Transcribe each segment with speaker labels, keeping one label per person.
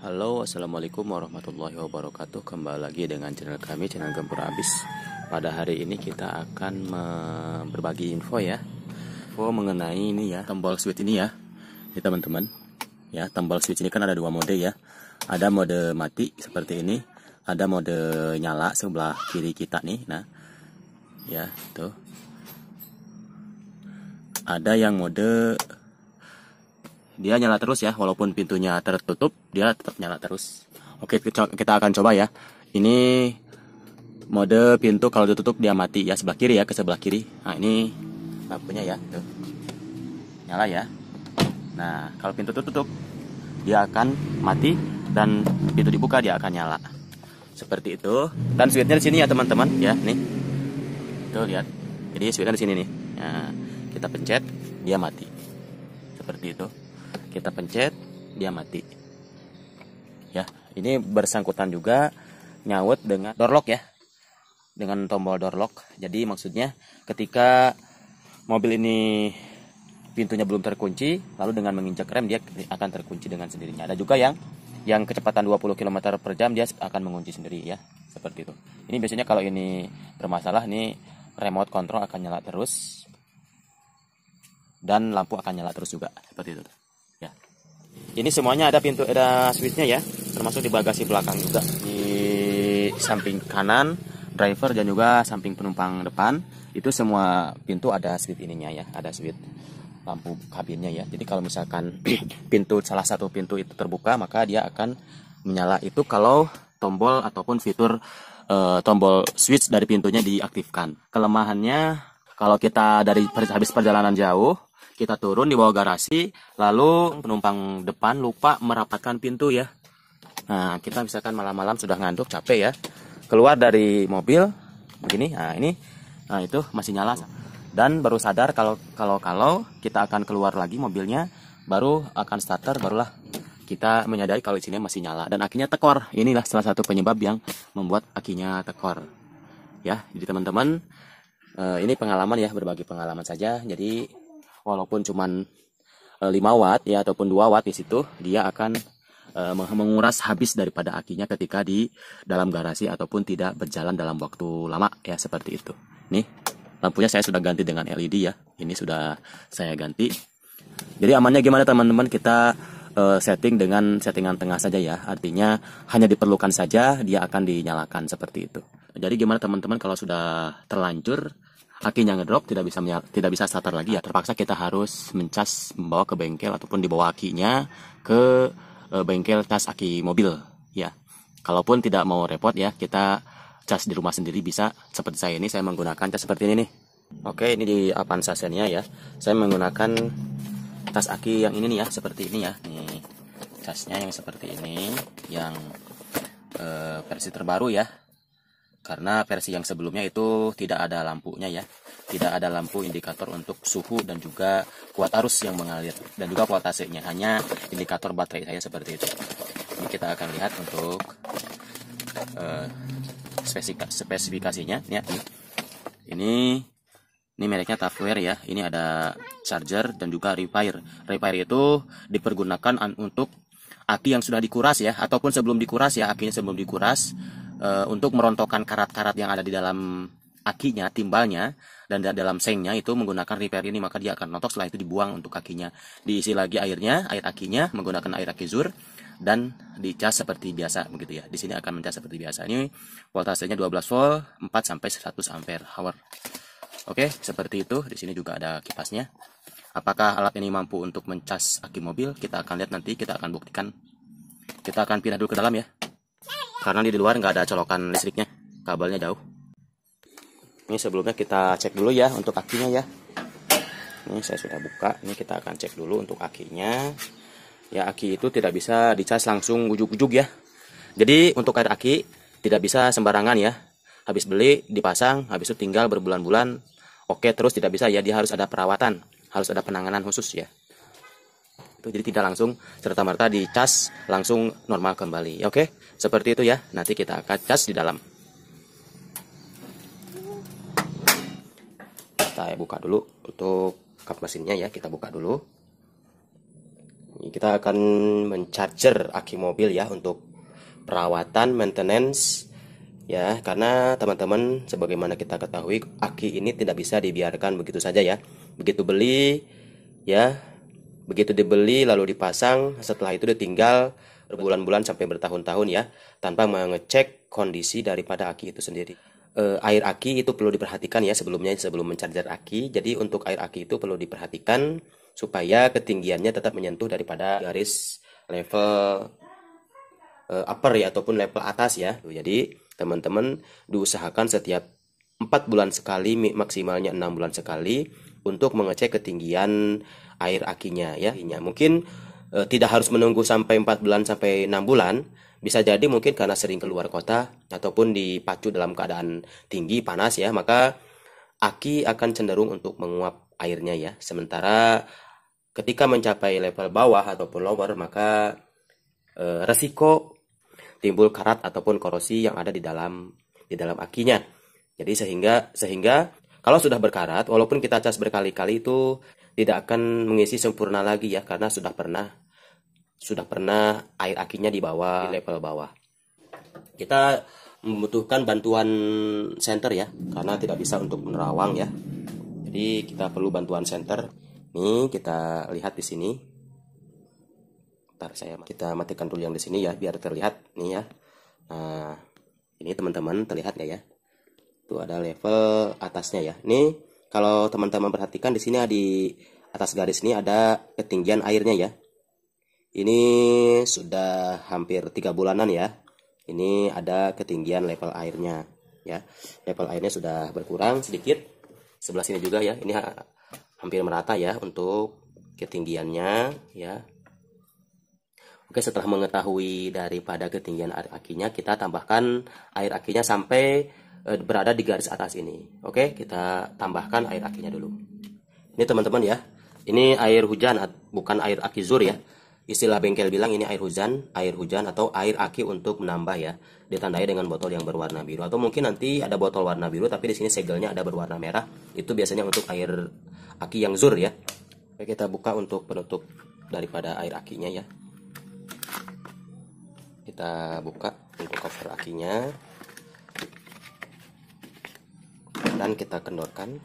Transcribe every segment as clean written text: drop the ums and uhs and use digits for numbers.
Speaker 1: Halo, assalamualaikum warahmatullahi wabarakatuh. Kembali lagi dengan channel kami, channel Gempur Abis. Pada hari ini kita akan berbagi info ya, info mengenai ini ya, tombol switch ini ya, teman-teman. Ya, tombol switch ini kan ada dua mode ya. Ada mode mati seperti ini, ada mode nyala sebelah kiri kita nih. Nah, ya tuh. Ada yang mode dia nyala terus ya, walaupun pintunya tertutup dia tetap nyala terus. Oke, kita akan coba ya. Ini mode pintu kalau ditutup dia mati ya, sebelah kiri ya, ke sebelah kiri. Nah, ini lampunya ya, tuh. Nyala ya. Nah, kalau pintu tertutup dia akan mati, dan pintu dibuka dia akan nyala. Seperti itu. Dan switchnya di sini ya, teman-teman ya, nih. Tuh lihat. Jadi switchnya di sini nih. Nah, kita pencet dia mati. Seperti itu. Kita pencet dia mati ya. Ini bersangkutan juga nyawet dengan door lock ya, dengan tombol door lock. Jadi maksudnya ketika mobil ini pintunya belum terkunci, lalu dengan menginjak rem dia akan terkunci dengan sendirinya. Ada juga yang kecepatan 20 km per jam dia akan mengunci sendiri ya, seperti itu. Ini biasanya kalau ini bermasalah nih, remote control akan nyala terus dan lampu akan nyala terus juga, seperti itu. Ya. Ini semuanya ada pintu, ada switchnya ya, termasuk di bagasi belakang juga, di samping kanan driver dan juga samping penumpang depan. Itu semua pintu ada switch ininya ya, ada switch lampu kabinnya ya. Jadi kalau misalkan salah satu pintu itu terbuka, maka dia akan menyala. Itu kalau tombol ataupun fitur tombol switch dari pintunya diaktifkan. Kelemahannya kalau kita habis perjalanan jauh, kita turun di bawah garasi, lalu penumpang depan lupa merapatkan pintu ya. Nah, kita misalkan malam-malam sudah ngantuk, capek ya, keluar dari mobil begini, nah itu masih nyala, dan baru sadar kalau kita akan keluar lagi mobilnya, baru akan starter, barulah kita menyadari kalau di sini masih nyala dan akinya tekor. Inilah salah satu penyebab yang membuat akinya tekor ya. Jadi teman-teman, ini pengalaman ya, berbagi pengalaman saja. Jadi walaupun cuman 5 watt ya ataupun 2 watt di situ, dia akan menguras habis daripada akinya ketika di dalam garasi ataupun tidak berjalan dalam waktu lama ya, seperti itu. Nih, lampunya saya sudah ganti dengan LED ya. Ini sudah saya ganti. Jadi amannya gimana teman-teman? Kita setting dengan settingan tengah saja ya. Artinya hanya diperlukan saja dia akan dinyalakan, seperti itu. Jadi gimana teman-teman kalau sudah terlanjur akinya ngedrop, tidak bisa starter lagi ya, terpaksa kita harus mencas, membawa ke bengkel ataupun dibawa akinya ke bengkel cas aki mobil ya. Kalaupun tidak mau repot ya, kita cas di rumah sendiri bisa. Seperti saya ini, saya menggunakan cas seperti ini nih. Oke, ini di Avanza Xenia ya. Saya menggunakan cas aki yang ini nih ya, seperti ini ya. Nih casnya yang seperti ini, yang versi terbaru ya. Karena versi yang sebelumnya itu tidak ada lampunya ya, tidak ada lampu indikator untuk suhu dan juga kuat arus yang mengalir, dan juga voltasenya, hanya indikator baterai saya seperti itu. Ini kita akan lihat untuk spesifikasinya ya. Ini mereknya Tupperware ya. Ini ada charger dan juga repair. Repair itu dipergunakan untuk aki yang sudah dikuras ya, ataupun sebelum dikuras ya, akinya sebelum dikuras, untuk merontokkan karat-karat yang ada di dalam akinya, timbalnya, dan dalam sengnya itu menggunakan repair ini, maka dia akan rontok. Setelah itu dibuang untuk akinya, diisi lagi air akinya menggunakan air aki zur, dan dicas seperti biasa begitu ya. Di sini akan mencas seperti biasa. Ini voltasenya 12 volt, 4 sampai 100 ampere hour. Oke, seperti itu. Di sini juga ada kipasnya. Apakah alat ini mampu untuk mencas aki mobil? Kita akan lihat nanti, kita akan buktikan. Kita akan pindah dulu ke dalam ya, karena di luar nggak ada colokan listriknya, kabelnya jauh. Ini sebelumnya kita cek dulu ya untuk akinya ya. Ini saya sudah buka. Ini kita akan cek dulu untuk akinya. Ya, aki itu tidak bisa dicas langsung ujuk-ujuk ya. Jadi untuk air aki tidak bisa sembarangan ya. Habis beli dipasang, habis itu tinggal berbulan-bulan oke terus, tidak bisa ya. Dia harus ada perawatan, harus ada penanganan khusus ya. Jadi tidak langsung serta-merta dicas langsung normal kembali. Oke, seperti itu ya. Nanti kita akan cas di dalam. Kita buka dulu untuk kap mesinnya ya. Kita buka dulu.
Speaker 2: Kita akan mencharger aki mobil ya untuk perawatan, maintenance ya, karena teman-teman sebagaimana kita ketahui aki ini tidak bisa dibiarkan begitu saja ya. Begitu beli ya, begitu dibeli lalu dipasang, setelah itu ditinggal berbulan-bulan sampai bertahun-tahun ya, tanpa mengecek kondisi daripada aki itu sendiri. Air aki itu perlu diperhatikan ya sebelumnya, sebelum mencharger aki. Jadi untuk air aki itu perlu diperhatikan supaya ketinggiannya tetap menyentuh daripada garis level upper ya, ataupun level atas ya. Jadi teman-teman diusahakan setiap 4 bulan sekali, maksimalnya 6 bulan sekali, untuk mengecek ketinggian air akinya ya. Mungkin tidak harus menunggu sampai 4 bulan sampai 6 bulan. Bisa jadi mungkin karena sering keluar kota ataupun dipacu dalam keadaan tinggi panas ya, maka aki akan cenderung untuk menguap airnya ya. Sementara ketika mencapai level bawah ataupun lower, maka resiko timbul karat ataupun korosi yang ada di dalam akinya. Jadi sehingga kalau sudah berkarat, walaupun kita cas berkali-kali itu tidak akan mengisi sempurna lagi ya, karena sudah pernah air akinya di bawah, di level bawah. Kita membutuhkan bantuan senter ya, karena tidak bisa untuk menerawang ya. Jadi kita perlu bantuan senter. Nih kita lihat di sini. Kita matikan dulu yang di sini ya, biar terlihat nih ya. Nah, ini teman-teman terlihat nggak ya? Itu ada level atasnya ya. Nih kalau teman-teman perhatikan di sini di atas garis ini ada ketinggian airnya ya. Ini sudah hampir 3 bulanan ya. Ini ada ketinggian level airnya ya. Level airnya sudah berkurang sedikit. Sebelah sini juga ya. Ini hampir merata ya untuk ketinggiannya ya. Oke, setelah mengetahui daripada ketinggian air akinya, kita tambahkan air akinya sampai berada di garis atas ini. Oke, kita tambahkan air akinya dulu. Ini teman-teman ya, ini air hujan, bukan air aki zur ya. Istilah bengkel bilang ini air hujan atau air aki untuk menambah ya. Ditandai dengan botol yang berwarna biru, atau mungkin nanti ada botol warna biru tapi di sini segelnya ada berwarna merah. Itu biasanya untuk air aki yang zur ya. Oke, kita buka untuk penutup daripada air akinya ya. Kita buka untuk cover akinya dan kita kendorkan.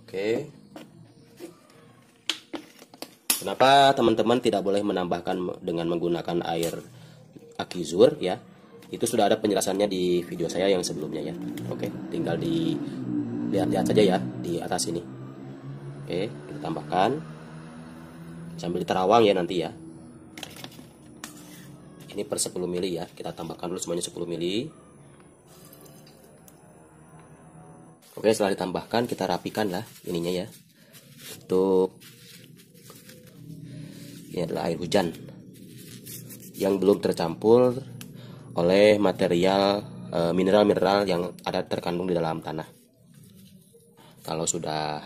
Speaker 2: Oke. Kenapa teman-teman tidak boleh menambahkan dengan menggunakan air aki zur ya? Itu sudah ada penjelasannya di video saya yang sebelumnya ya. Oke, tinggal lihat saja ya di atas ini. Oke, kita tambahkan sambil diterawang ya nanti ya. Ini per 10 mili ya. Kita tambahkan dulu semuanya 10 mili. Oke, setelah ditambahkan kita rapikan lah ininya ya. Ini adalah air hujan yang belum tercampur oleh material mineral-mineral yang ada terkandung di dalam tanah. Kalau sudah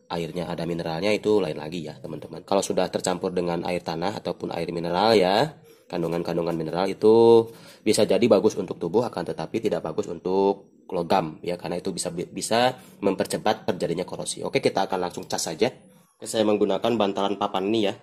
Speaker 2: airnya ada mineralnya itu lain lagi ya teman-teman. Kalau sudah tercampur dengan air tanah ataupun air mineral ya, kandungan-kandungan mineral itu bisa jadi bagus untuk tubuh, akan tetapi tidak bagus untuk logam ya, karena itu bisa mempercepat terjadinya korosi. Oke, kita akan langsung cas saja. Oke, saya menggunakan bantalan papan ini ya.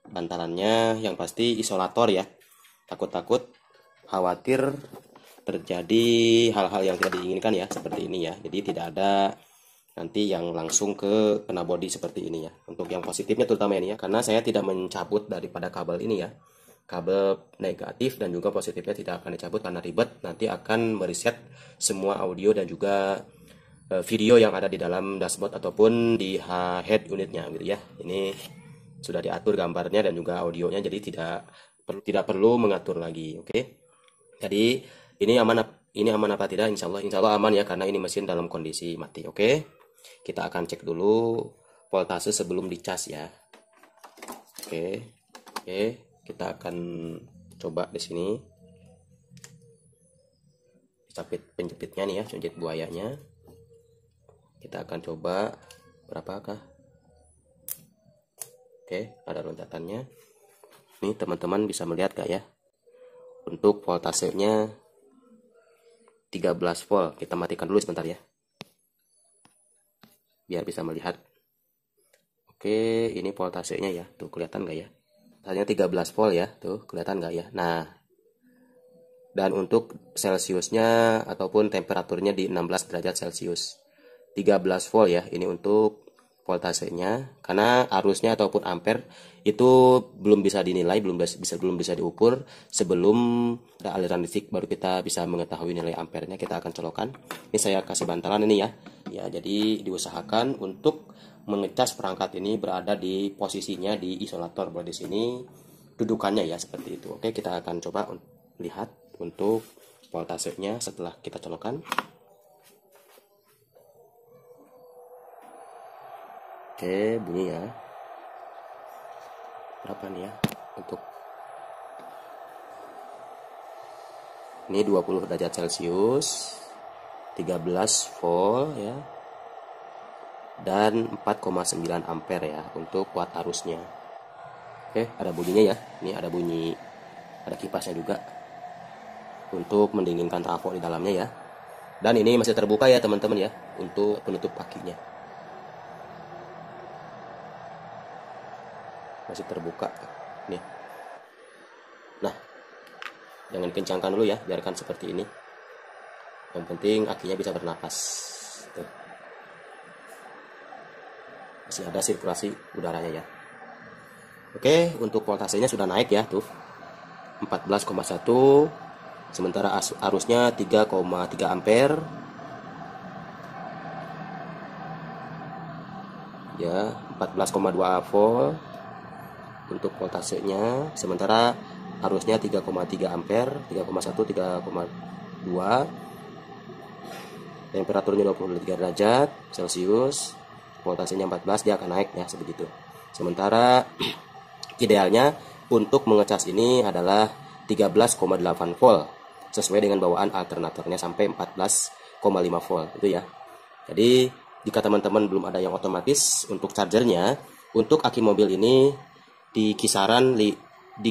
Speaker 2: Bantalannya yang pasti isolator ya. Takut-takut khawatir terjadi hal-hal yang tidak diinginkan ya, seperti ini ya. Jadi tidak ada nanti yang langsung kena body seperti ini ya. Untuk yang positifnya terutama ini ya, karena saya tidak mencabut daripada kabel ini ya. Kabel negatif dan juga positifnya tidak akan dicabut karena ribet. Nanti akan mereset semua audio dan juga video yang ada di dalam dashboard ataupun di head unitnya gitu ya. Ini sudah diatur gambarnya dan juga audionya, jadi tidak perlu mengatur lagi. Oke. Jadi ini aman apa tidak? Insya Allah aman ya, karena ini mesin dalam kondisi mati. Oke. Kita akan cek dulu voltase sebelum dicas ya. Oke. Kita akan coba di sini. Capit penjepitnya nih ya, penjepit buayanya. Kita akan coba berapakah? Oke, ada loncatannya. Nih teman-teman bisa melihat gak ya? Untuk voltasenya 13 volt. Kita matikan dulu sebentar ya, biar bisa melihat. Oke, ini voltasenya ya. Tuh kelihatan gak ya? Hanya 13 volt ya. Tuh kelihatan gak ya? Nah, dan untuk Celsiusnya ataupun temperaturnya di 16 derajat Celcius. 13 volt ya. Ini untuk voltasenya, karena arusnya ataupun ampere itu belum bisa dinilai, belum bisa diukur sebelum ada aliran listrik, baru kita bisa mengetahui nilai ampernya. Kita akan colokan. Ini saya kasih bantalan ini ya. Ya, jadi diusahakan untuk mengecas perangkat ini berada di posisinya di isolator, bahwa di sini dudukannya ya seperti itu. Oke, kita akan coba lihat untuk voltasenya setelah kita colokan. Oke, bunyi ya. Berapa nih ya untuk ini 20 derajat Celcius, 13 volt ya. Dan 4,9 ampere ya untuk kuat arusnya. Oke, ada bunyinya ya. Ini ada bunyi, ada kipasnya juga untuk mendinginkan trafo di dalamnya ya. Dan ini masih terbuka ya teman-teman ya untuk penutup kakinya. Masih terbuka nih. Nah, jangan kencangkan dulu ya, biarkan seperti ini. Yang penting akinya bisa bernapas. Tuh. Masih ada sirkulasi udaranya ya. Oke, untuk voltasenya sudah naik ya tuh, 14,1. Sementara arusnya 3,3 ampere ya, 14,2 volt untuk voltasenya. Sementara arusnya 3,3 ampere, 3,1, 3,2. Temperaturnya 23 derajat Celcius. Voltasenya 14, dia akan naik ya sebegitu. Sementara idealnya untuk mengecas ini adalah 13,8 volt sesuai dengan bawaan alternatornya sampai 14,5 volt itu ya. Jadi jika teman-teman belum ada yang otomatis untuk chargernya, untuk aki mobil ini di kisaran 13,8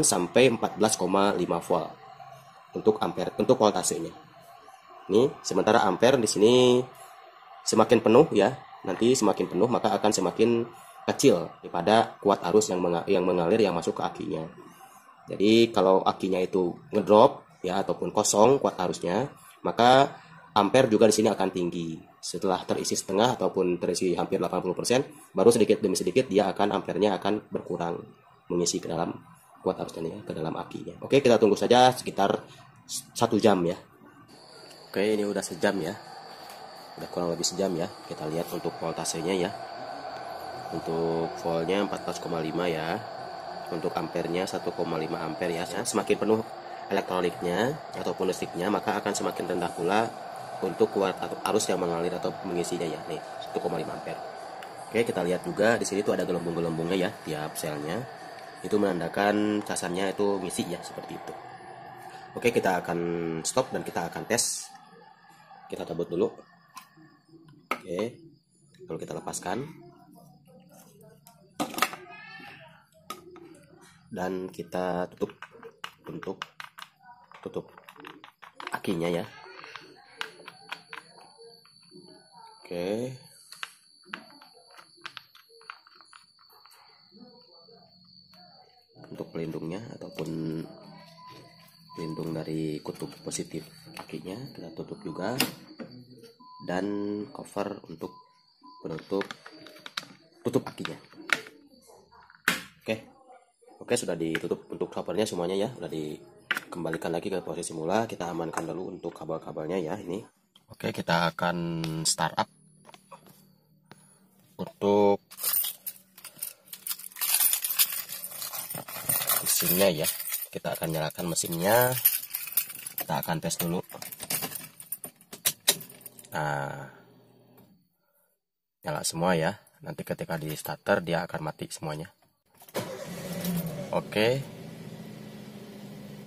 Speaker 2: sampai 14,5 volt untuk ampere, untuk voltasenya. Nih, sementara ampere di sini semakin penuh ya, nanti semakin penuh maka akan semakin kecil daripada kuat arus yang mengalir yang masuk ke akinya. Jadi kalau akinya itu ngedrop ya ataupun kosong kuat arusnya, maka ampere juga di sini akan tinggi. Setelah terisi setengah ataupun terisi hampir 80%, baru sedikit demi sedikit dia akan ampernya akan berkurang mengisi ke dalam kuat arusnya ya, ke dalam akinya. Oke, kita tunggu saja sekitar 1 jam ya. Oke, ini udah sejam ya. Udah kurang lebih sejam ya. Kita lihat untuk voltasenya ya. Untuk voltnya 14,5 ya. Untuk ampernya 1,5 ampere ya. Semakin penuh elektroliknya ataupun listriknya, maka akan semakin rendah pula untuk kuat atau arus yang mengalir atau mengisinya ya. Nih, 1,5 ampere. Oke, kita lihat juga di sini tuh ada gelembung-gelembungnya ya tiap selnya. Itu menandakan casannya itu ngisi ya, seperti itu. Oke, kita akan stop dan kita akan tes. Kita cabut dulu. Oke, lalu kita lepaskan dan kita tutup untuk tutup akinya ya. Oke, untuk pelindungnya ataupun pelindung dari kutub positif akinya kita tutup juga, dan cover untuk penutup tutup akinya. Oke, sudah ditutup untuk covernya semuanya ya, sudah dikembalikan lagi ke posisi semula. Kita amankan dulu untuk kabel-kabelnya ya ini. Oke, kita akan startup untuk mesinnya ya. Kita akan nyalakan mesinnya, kita akan tes dulu. Nah, nyala semua ya. Nanti ketika di starter dia akan mati semuanya. Oke,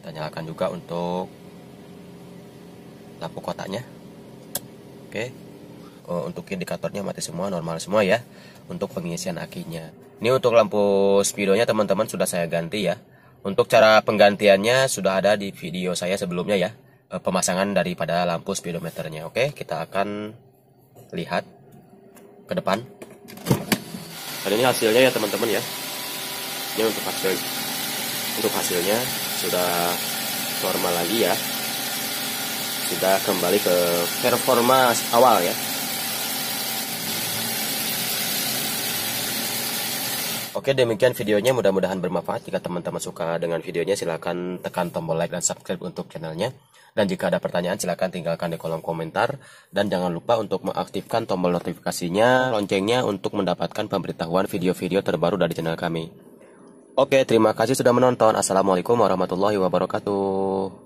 Speaker 2: kita nyalakan juga untuk lampu kotaknya. untuk indikatornya mati semua, normal semua ya. Untuk pengisian akinya. Ini untuk lampu speedonya teman-teman sudah saya ganti ya. Untuk cara penggantiannya sudah ada di video saya sebelumnya ya. Pemasangan daripada lampu speedometernya. Oke, kita akan lihat ke depan. Dan ini hasilnya ya teman-teman ya. Ini untuk hasilnya sudah normal lagi ya. Sudah kembali ke performa awal ya. Oke, demikian videonya, mudah-mudahan bermanfaat. Jika teman-teman suka dengan videonya, silahkan tekan tombol like dan subscribe untuk channelnya. Dan jika ada pertanyaan, silahkan tinggalkan di kolom komentar. Dan jangan lupa untuk mengaktifkan tombol notifikasinya, loncengnya untuk mendapatkan pemberitahuan video-video terbaru dari channel kami. Oke, terima kasih sudah menonton. Assalamualaikum warahmatullahi wabarakatuh.